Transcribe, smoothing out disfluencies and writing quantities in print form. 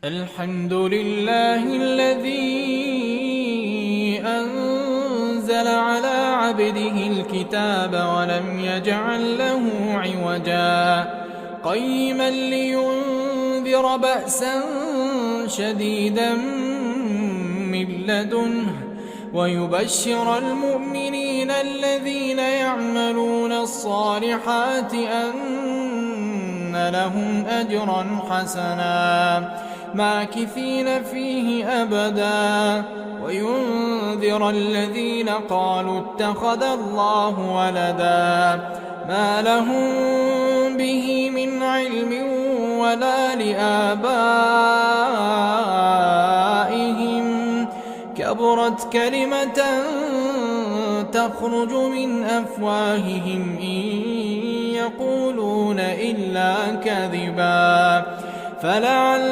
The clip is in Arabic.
الحمد لله الذي أنزل على عبده الكتاب ولم يجعل له عوجا قيما لينذر بأسا شديدا من لدنه ويبشر المؤمنين الذين يعملون الصالحات أن لهم أجرا حسنا ماكثين فيه أبدا وينذر الذين قالوا اتخذ الله ولدا ما لهم به من علم ولا لآبائهم كبرت كلمة تخرج من أفواههم إن يقولون إلا كذبا فلعل